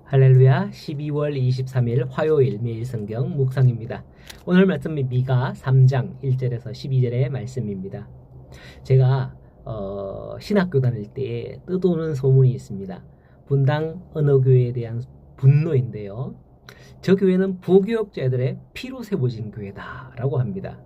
할렐루야. 12월 23일 화요일 매일 성경 묵상입니다. 오늘 말씀은 미가 3장 1절에서 12절의 말씀입니다. 제가 신학교 다닐 때 떠도는 소문이 있습니다. 분당 어느 교회에 대한 분노인데요. 저 교회는 부교역자들의 피로 세워진 교회다라고 합니다.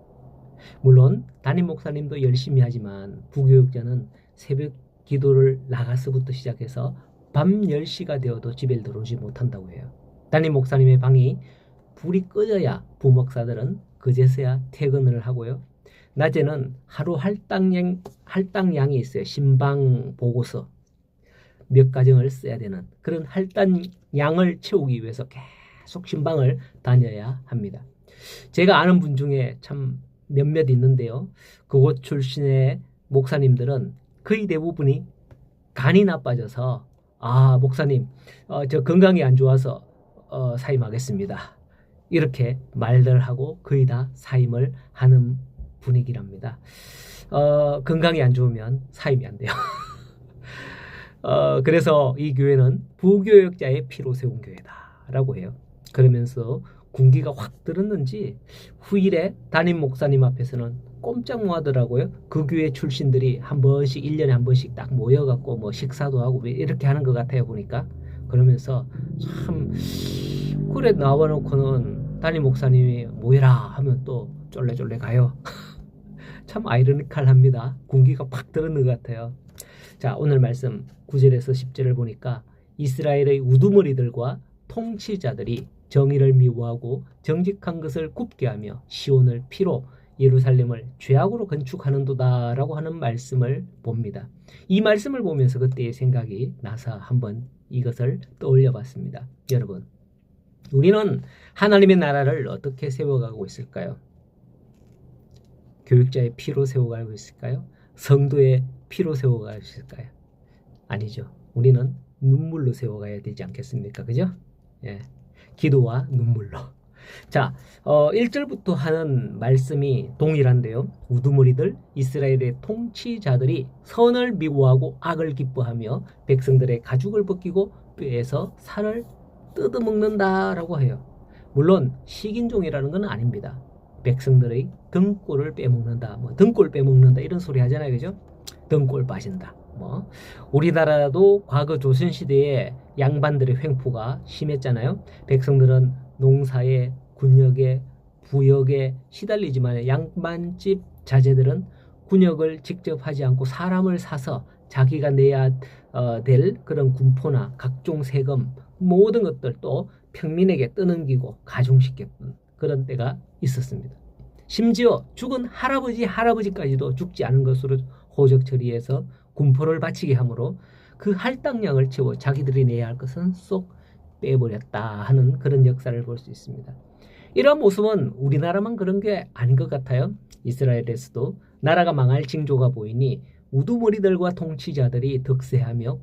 물론 담임 목사님도 열심히 하지만 부교역자는 새벽 기도를 나가서부터 시작해서 밤 10시가 되어도 집에 들어오지 못한다고 해요. 담임 목사님의 방이 불이 꺼져야 부목사들은 그제서야 퇴근을 하고요. 낮에는 하루 할당량이 있어요. 신방 보고서 몇 가정을 써야 되는 그런 할당량을 채우기 위해서 계속 신방을 다녀야 합니다. 제가 아는 분 중에 참 몇몇 있는데요. 그곳 출신의 목사님들은 거의 대부분이 간이 나빠져서 목사님 저 건강이 안 좋아서 사임하겠습니다. 이렇게 말들 하고 거의 다 사임을 하는 분위기랍니다. 건강이 안 좋으면 사임이 안 돼요. 그래서 이 교회는 부교역자의 피로 세운 교회다라고 해요. 그러면서 군기가 확 들었는지 후일에 담임 목사님 앞에서는 꼼짝 못 하더라고요. 그 교회 출신들이 한 번씩 1년에 한 번씩 딱 모여갖고 뭐 식사도 하고 이렇게 하는 것 같아요 보니까. 그러면서 참 그래 나와놓고는 담임 목사님이 모여라 하면 또 쫄래쫄래 가요. 참 아이러니컬합니다. 군기가 팍 들었는 것 같아요. 자, 오늘 말씀 9절에서 10절을 보니까 이스라엘의 우두머리들과 통치자들이 정의를 미워하고 정직한 것을 굽게 하며 시온을 피로 예루살렘을 죄악으로 건축하는도다라고 하는 말씀을 봅니다. 이 말씀을 보면서 그때의 생각이 나서 한번 이것을 떠올려 봤습니다. 여러분, 우리는 하나님의 나라를 어떻게 세워가고 있을까요? 교육자의 피로 세워가고 있을까요? 성도의 피로 세워가고 있을까요? 아니죠. 우리는 눈물로 세워가야 되지 않겠습니까? 그죠? 예. 기도와 눈물로. 자, 1절부터 하는 말씀이 동일한데요. 우두머리들, 이스라엘의 통치자들이 선을 미워하고 악을 기뻐하며 백성들의 가죽을 벗기고 뼈에서 살을 뜯어먹는다라고 해요. 물론 식인종이라는 건 아닙니다. 백성들의 등골을 빼먹는다, 등골 빼먹는다 이런 소리 하잖아요, 그죠? 등골 빠진다. 우리나라도 과거 조선시대에 양반들의 횡포가 심했잖아요. 백성들은 농사에 군역에 부역에 시달리지만 양반집 자제들은 군역을 직접 하지 않고 사람을 사서 자기가 내야 될 그런 군포나 각종 세금 모든 것들도 평민에게 떠넘기고 가중시켰던 그런 때가 있었습니다. 심지어 죽은 할아버지까지도 죽지 않은 것으로 호적 처리해서 군포를 바치게 하므로 그 할당량을 채워 자기들이 내야 할 것은 쏙 빼버렸다 하는 그런 역사를 볼 수 있습니다. 이런 모습은 우리나라만 그런 게 아닌 것 같아요. 이스라엘에서도 나라가 망할 징조가 보이니 우두머리들과 통치자들이 득세하며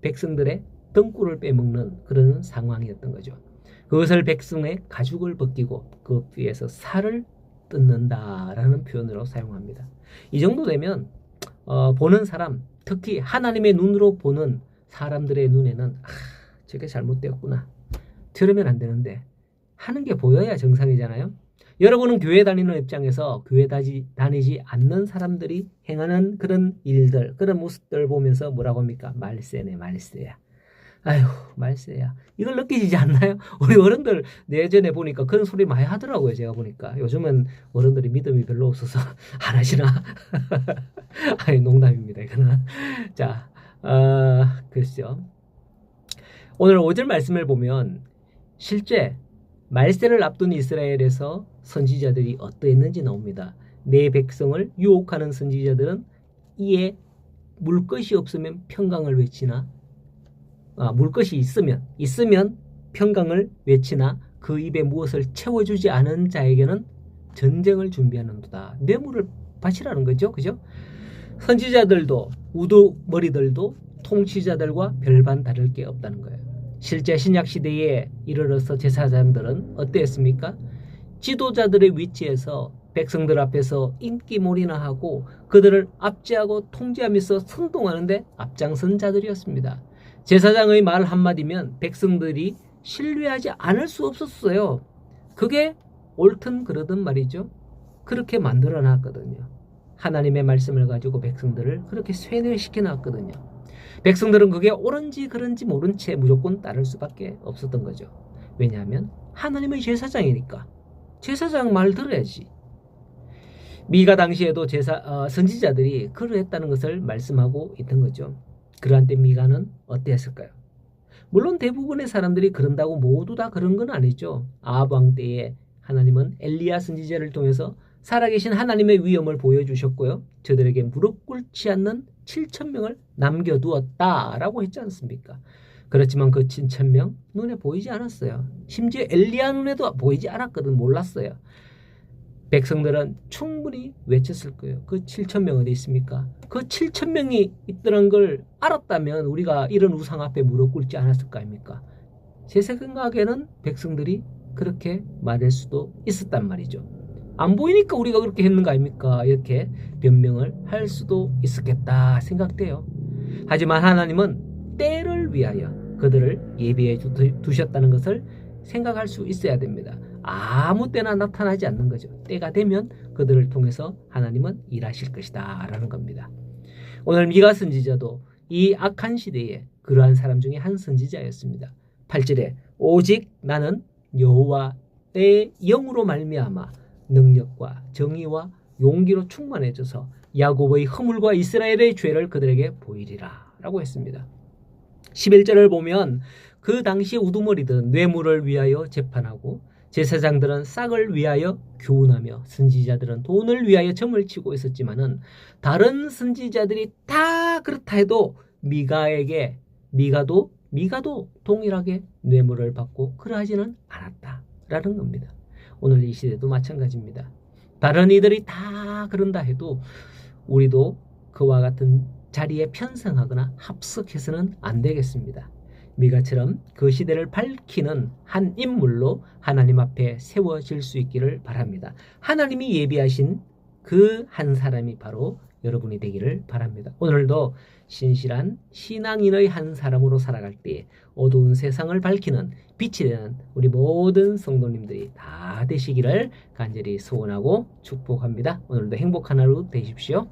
백성들의 등골을 빼먹는 그런 상황이었던 거죠. 그것을 백성의 가죽을 벗기고 그 위에서 살을 뜯는다라는 표현으로 사용합니다. 이 정도 되면 보는 사람, 특히 하나님의 눈으로 보는 사람들의 눈에는 저게 잘못되었구나. 들으면 안 되는데 하는 게 보여야 정상이잖아요. 여러분은 교회 다니는 입장에서 교회 다니지 않는 사람들이 행하는 그런 일들, 그런 모습들 보면서 뭐라고 합니까? 말세네, 말세야. 아휴, 말세야. 이걸 느끼지 않나요? 우리 어른들 예전에 보니까 그런 소리 많이 하더라고요. 제가 보니까. 요즘은 어른들이 믿음이 별로 없어서 안 하시나? 아니, 농담입니다. 이거는. 자, 글쎄요. 오늘 5절 말씀을 보면 실제 말세를 앞둔 이스라엘에서 선지자들이 어떠했는지 나옵니다. 내 백성을 유혹하는 선지자들은 이에 물 것이 없으면 평강을 외치나 물 것이 있으면 평강을 외치나 그 입에 무엇을 채워주지 않은 자에게는 전쟁을 준비하는도다. 뇌물을 바치라는 거죠. 그죠? 선지자들도 우두머리들도 통치자들과 별반 다를 게 없다는 거예요. 실제 신약 시대에 이르러서 제사장들은 어땠습니까? 지도자들의 위치에서 백성들 앞에서 인기몰이나 하고 그들을 압제하고 통제하면서 선동하는데 앞장선 자들이었습니다. 제사장의 말 한마디면 백성들이 신뢰하지 않을 수 없었어요. 그게 옳든 그러든 말이죠. 그렇게 만들어 놨거든요. 하나님의 말씀을 가지고 백성들을 그렇게 쇠뇌시켜 놨거든요. 백성들은 그게 옳은지 그른지 모른 채 무조건 따를 수밖에 없었던 거죠. 왜냐하면 하나님의 제사장이니까 제사장 말 들어야지. 미가 당시에도 선지자들이 그러했다는 것을 말씀하고 있던 거죠. 그러한 때 미가는 어땠을까요? 물론 대부분의 사람들이 그런다고 모두 다 그런 건 아니죠. 아합 왕 때에 하나님은 엘리야 선지자를 통해서 살아계신 하나님의 위엄을 보여주셨고요. 저들에게 무릎 꿇지 않는 7,000명을 남겨두었다라고 했지 않습니까? 그렇지만 그 7,000명 눈에 보이지 않았어요. 심지어 엘리야 눈에도 보이지 않았거든. 몰랐어요. 백성들은 충분히 외쳤을 거예요. 그 7,000명 어디 있습니까? 그 7,000명이 있더란 걸 알았다면 우리가 이런 우상 앞에 무릎 꿇지 않았을 거 아닙니까? 제 생각에는 백성들이 그렇게 말할 수도 있었단 말이죠. 안 보이니까 우리가 그렇게 했는 거 아닙니까? 이렇게 변명을 할 수도 있었겠다 생각돼요. 하지만 하나님은 때를 위하여 그들을 예비해 두셨다는 것을 생각할 수 있어야 됩니다. 아무 때나 나타나지 않는 거죠. 때가 되면 그들을 통해서 하나님은 일하실 것이다 라는 겁니다. 오늘 미가 선지자도 이 악한 시대에 그러한 사람 중에 한 선지자였습니다. 8절에 오직 나는 여호와의 영으로 말미암아 능력과 정의와 용기로 충만해져서 야곱의 허물과 이스라엘의 죄를 그들에게 보이리라 라고 했습니다. 11절을 보면 그 당시 우두머리들은 뇌물을 위하여 재판하고 제사장들은 싹을 위하여 교훈하며 선지자들은 돈을 위하여 점을 치고 있었지만은 다른 선지자들이 다 그렇다 해도 미가도 동일하게 뇌물을 받고 그러하지는 않았다라는 겁니다. 오늘 이 시대도 마찬가지입니다. 다른 이들이 다 그런다 해도 우리도 그와 같은 자리에 편성하거나 합석해서는 안 되겠습니다. 미가처럼 그 시대를 밝히는 한 인물로 하나님 앞에 세워질 수 있기를 바랍니다. 하나님이 예비하신 그 한 사람이 바로 여러분이 되기를 바랍니다. 오늘도 신실한 신앙인의 한 사람으로 살아갈 때 어두운 세상을 밝히는 빛이 되는 우리 모든 성도님들이 다 되시기를 간절히 소원하고 축복합니다. 오늘도 행복한 하루 되십시오.